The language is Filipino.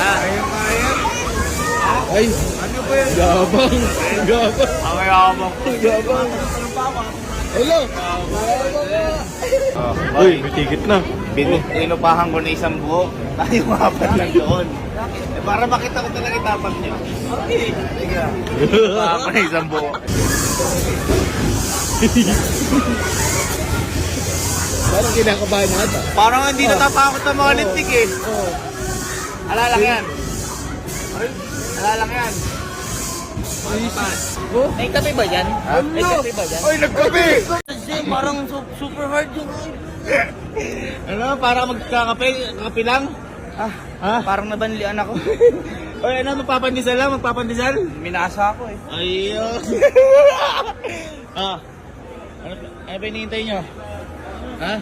Ayun, kaya. Ay, Ano ba yan? gabang. Gabang. Ay, ako. Gabang. Hello. Uy, may ticket na. Inupahan ko na isang buo. Tayo mapan lang doon. Eh, para makita ko talaga tapang nyo. Okay. Sige. Inupahan ko na isang buo. Parang kinakabahan nata. Parang hindi natatakot ang mga lintik eh. Alala yan. Alala yan. May kape ba dyan? May kape ba dyan? Ay, nagkape! Kasi parang super hard yung... Ano, para magkakape? Kape lang? Ha? Parang nabanlian ako. Oy, ano, magpapandisal lang? Magpapandisal? Minasa ako eh. Ayun. Ano ba hinihintay nyo? Ha?